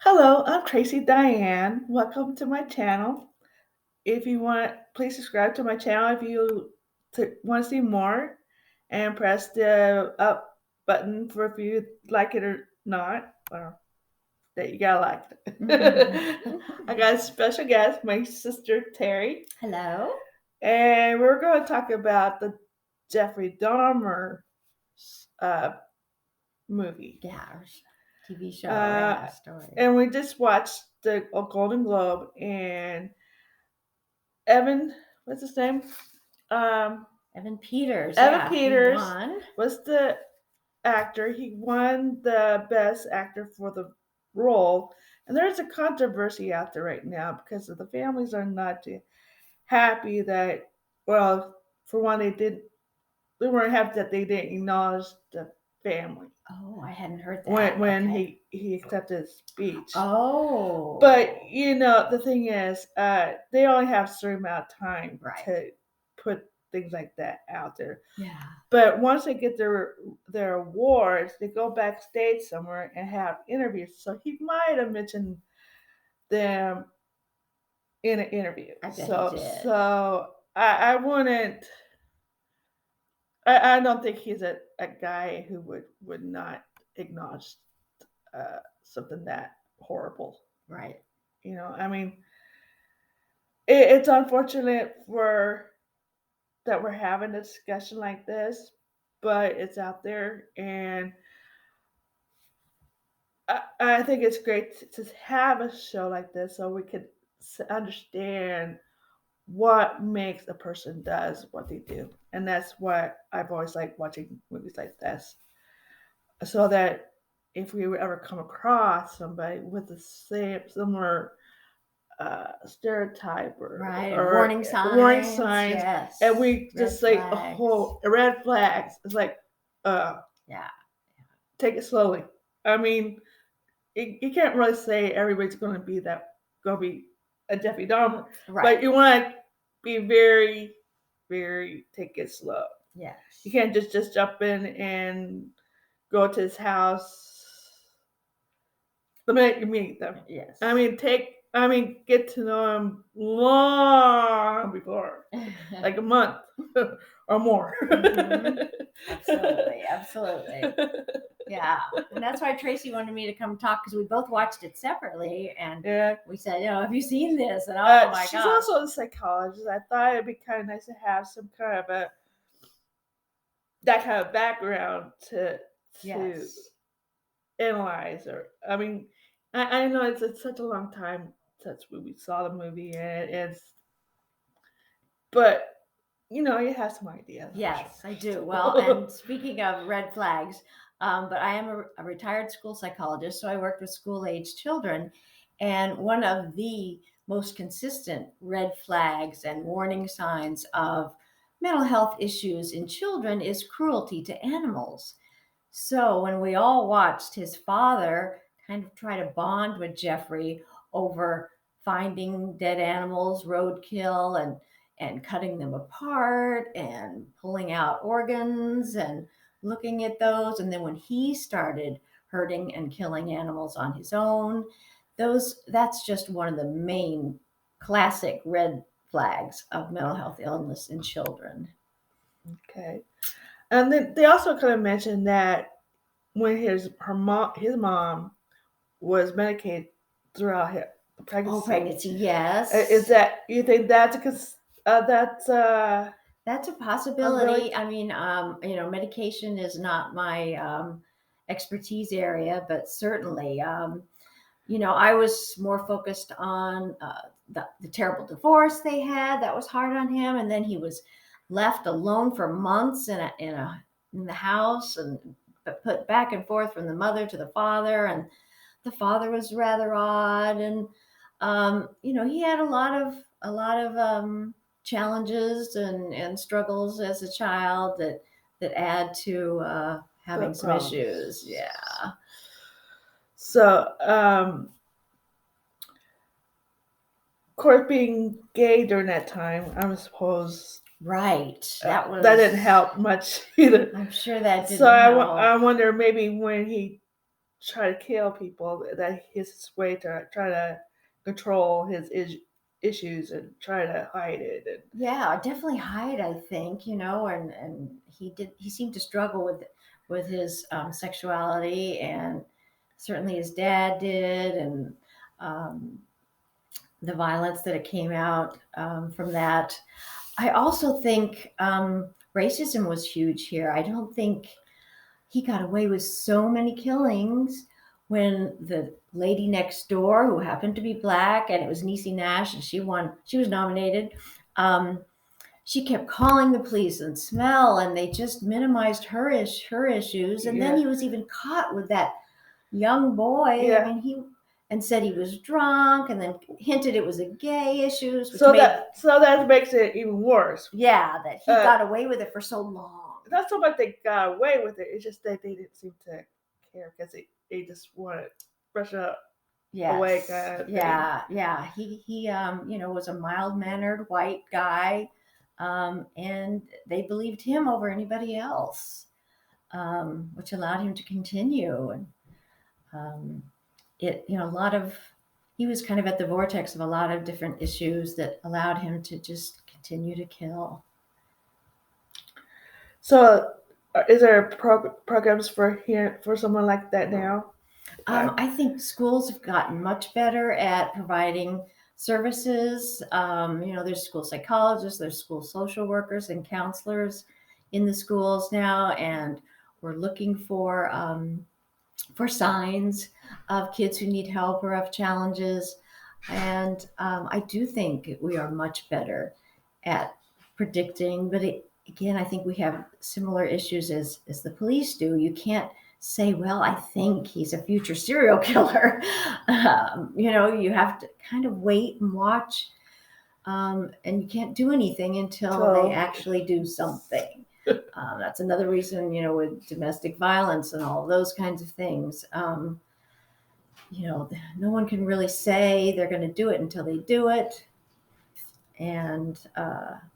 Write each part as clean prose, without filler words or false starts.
Hello, I'm Tracy Diane. Welcome to my channel. If you want, please subscribe to my channel if you want to see more, and press the up button for if you like it or not, or that you gotta like it. I got a special guest, my sister Terry, Hello. and we're going to talk about the Jeffrey Dahmer uh, movie. Yeah, our TV show. Uh, Yeah, story. and we just watched the Golden Globe, and Evan, what's his name? Um, Evan Peters. Evan Yeah, he Peters won. was the actor. He won the best actor for the role. And there's a controversy out there right now because of the families are not too happy that, well, for one, they weren't happy that they didn't acknowledge the family Oh, I hadn't heard that. when Okay. he accepted his speech. Oh. But the thing is, they only have a certain amount of time Right. to put things like that out there. Yeah. But once they get their awards, they go backstage somewhere and have interviews. So he might have mentioned them in an interview. I bet So he did. so I wouldn't. I don't think he's a guy who would not acknowledge something that horrible. Right. I mean, it's unfortunate for that we're having a discussion like this, but it's out there, and I think it's great to have a show like this so we can understand what makes a person does what they do, and that's what I've always liked watching movies like this, so that if we would ever come across somebody with the same similar stereotype Right. or Warning warning signs. signs, Yes. and we Red just say, flags. oh, red flags. It's like, Yeah. take it slowly. I mean, you can't really say everybody's going to be a Jeffrey Dahmer, Right. but you want to be very, very take it slow. Yes. You can't just jump in and go to his house the minute you meet them. Yes. Get to know him long before, like a month or more. Mm-hmm. Absolutely. Absolutely. Yeah, and that's why Tracy wanted me to come talk because we both watched it separately, and Yeah. we said, have you seen this? And oh my She's gosh, also a psychologist. I thought it'd be kind of nice to have some kind of that kind of background to yes, analyze. Or I know it's such a long time since we saw the movie, and but you have some ideas. yes, I do. Well, and speaking of red flags, but I am a retired school psychologist, so I worked with school age children, and one of the most consistent red flags and warning signs of mental health issues in children is cruelty to animals. So when we all watched his father kind of try to bond with Jeffrey over finding dead animals, roadkill, and cutting them apart and pulling out organs and looking at those, and then when he started hurting and killing animals on his own, that's just one of the main classic red flags of mental health illness in children. Okay. And then they also kind of mentioned that when his mom was medicated throughout his pregnancy. Oh, pregnancy, yes. Is that you think that's that's That's a possibility. I mean, medication is not my expertise area, but certainly, I was more focused on the terrible divorce they had. That was hard on him, and then he was left alone for months in the house and put back and forth from the mother to the father, and the father was rather odd, and he had a lot of challenges and struggles as a child that add to having some issues. Yeah. So, of course, being gay during that time, I suppose. Right. That was that didn't help much either. I'm sure that didn't So help. I wonder maybe when he try to kill people. That his way to try to control his issues and try to hide it. And Yeah, definitely hide, I think, and he seemed to struggle with his sexuality, and certainly his dad did, and um, the violence that it came out from that. I also think racism was huge here. I don't think he got away with so many killings when the lady next door, who happened to be black, and it was Niecy Nash, and she was nominated. Um, she kept calling the police and smell, and they just minimized her issues. And then yeah, he was even caught with that young boy. I yeah. mean, he and said he was drunk, and then hinted it was a gay issues, which So made that makes it even worse. yeah, that he got away with it for so long. Not so much they got away with it. It's just that they didn't seem to care because they just wanted to brush it up away Yes, kind of thing. yeah. He was a mild mannered white guy, and they believed him over anybody else, which allowed him to continue. And um, a lot of he was kind of at the vortex of a lot of different issues that allowed him to just continue to kill. So, is there programs for here for someone like that now? I think schools have gotten much better at providing services. There's school psychologists, there's school social workers and counselors in the schools now, and we're looking for signs of kids who need help or have challenges. And I do think we are much better at predicting, but again, I think we have similar issues as the police do. You can't say, well, I think he's a future serial killer. You have to kind of wait and watch, and you can't do anything until they actually do something. That's another reason, with domestic violence and all those kinds of things. No one can really say they're going to do it until they do it. And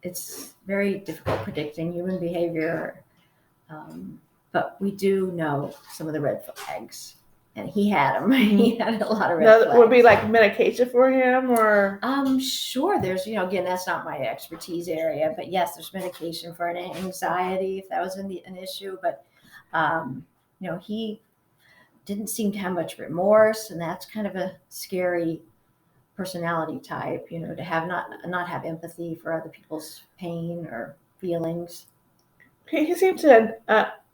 it's very difficult predicting human behavior. But we do know some of the red flags. And he had them. He had a lot of red flags. Would be like medication for him, or sure. There's, again, that's not my expertise area, but yes, there's medication for an anxiety if that was an issue. But he didn't seem to have much remorse, and that's kind of a scary personality type. To have not have empathy for other people's pain or feelings. he seemed to.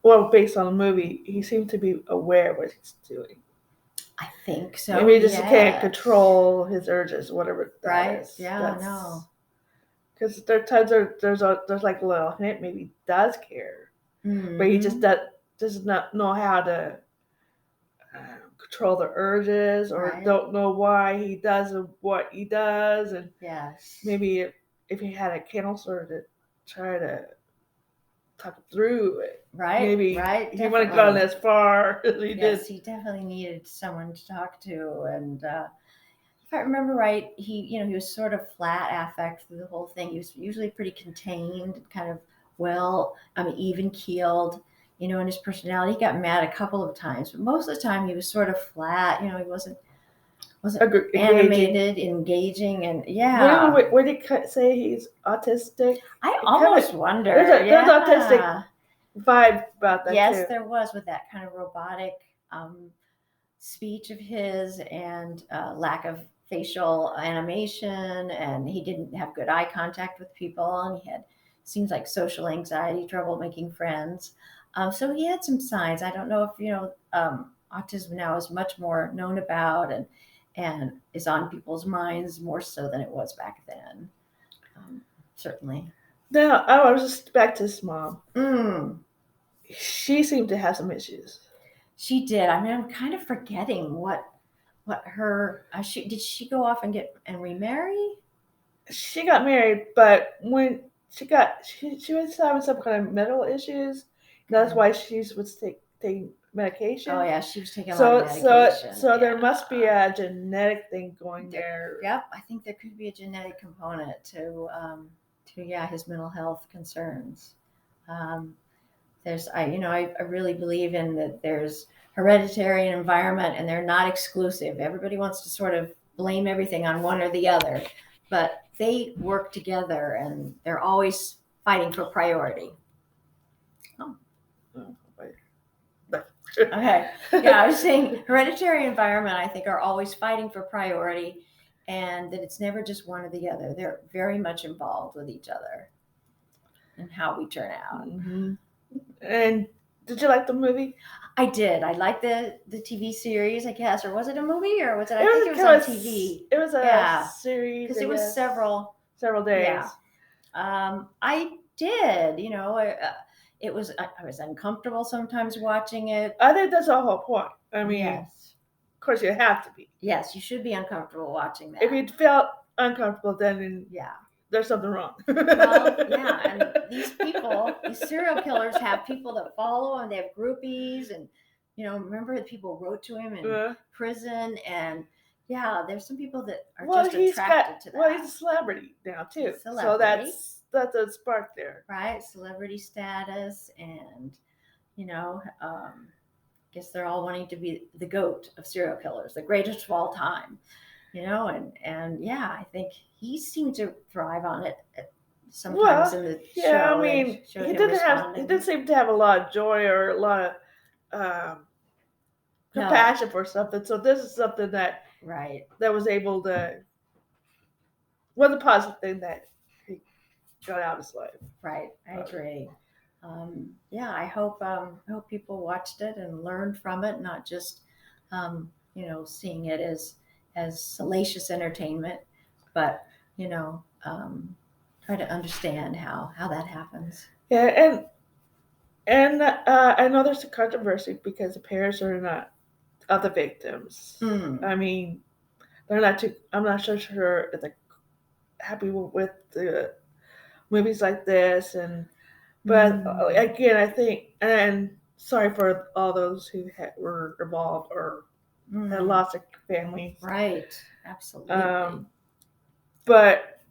Well, based on the movie, he seemed to be aware of what he's doing. I think so. Maybe he just can't control his urges, whatever that right? is. Yeah, no. Because there are times there's like a little hint, maybe he does care, but he just does not know how to control the urges, or don't know why he does what he does, and yes, maybe if he had a counselor to try to talk through it, maybe he wouldn't have gone as far as he did. Yes, he definitely needed someone to talk to, and if I remember right, he was sort of flat affect through the whole thing. He was usually pretty contained, kind of even keeled, in his personality. He got mad a couple of times, but most of the time he was sort of flat. He wasn't animated, engaging, and yeah. Where did they say he's autistic? I almost wonder. There's autistic vibe about that. Yes, too. There was, with that kind of robotic speech of his, and lack of facial animation, and he didn't have good eye contact with people, and he had seems like social anxiety, trouble making friends. So he had some signs. I don't know if autism now is much more known about and is on people's minds more so than it was back then. Certainly. Now, I was just back to his mom. She seemed to have some issues. She did. I mean, I'm kind of forgetting what her did she go off and remarry? She got married, but when she was having some kind of mental issues. That's why she was taking medication. Oh yeah, she was taking a lot of medication. So there must be a genetic thing going there. Yep, I think there could be a genetic component to his mental health concerns. I really believe in that. There's hereditary and environment, and they're not exclusive. Everybody wants to sort of blame everything on one or the other, but they work together and they're always fighting for priority. Okay. Yeah, I was saying hereditary environment, I think, are always fighting for priority, and that it's never just one or the other. They're very much involved with each other and how we turn out. Mm-hmm. And did you like the movie? I did. I liked the TV series, I guess, or was it a movie, or was it? I think it was on TV. It was a series because it was several days. Yeah. I did. You know, it was. I was uncomfortable sometimes watching it. I think that's the whole point. I mean, yes. Of course, you have to be. Yes, you should be uncomfortable watching that. If you felt uncomfortable, then there's something wrong. Well, yeah, and these people, these serial killers, have people that follow and they have groupies, and remember that people wrote to him in prison, and there's some people that are just attracted to that. Well, he's a celebrity now too, so that's a spark there, right? Celebrity status, and guess they're all wanting to be the GOAT of serial killers, the greatest of all time, and I think he seemed to thrive on it sometimes in the show. Yeah, I mean, he didn't seem to have a lot of joy or a lot of compassion for something. So this is something that was able to was a positive thing that he got out of his life. Right, I agree. I hope people watched it and learned from it, not just seeing it as salacious entertainment, but try to understand how that happens. Yeah, and I know there's a controversy because the parents are not of the victims. I mean, they're not too. I'm not so sure if they're happy with the movies like this, but again, I think, and sorry for all those who were involved or had lost their families. Right, absolutely. But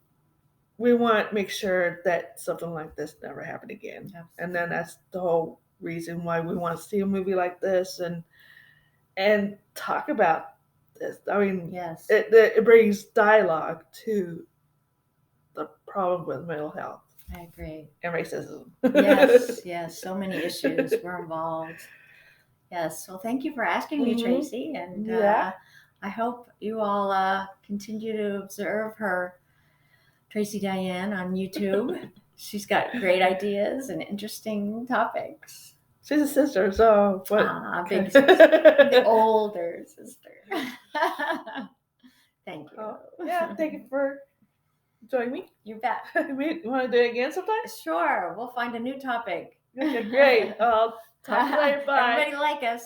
we want to make sure that something like this never happened again. Absolutely. And then that's the whole reason why we want to see a movie like this and talk about this. I mean, yes, it brings dialogue to the problem with mental health. I agree. And racism. Yes, so many issues were involved. Yes, well, thank you for asking me, Tracy, and I hope you all continue to observe her, Tracy Diane, on YouTube. She's got great ideas and interesting topics. She's a sister, so big sister, the older sister. Thank you. Thank you for joining me. You bet. You want to do it again sometime? Sure. We'll find a new topic. Okay, great. I'll talk to you later. Bye. Everybody like us.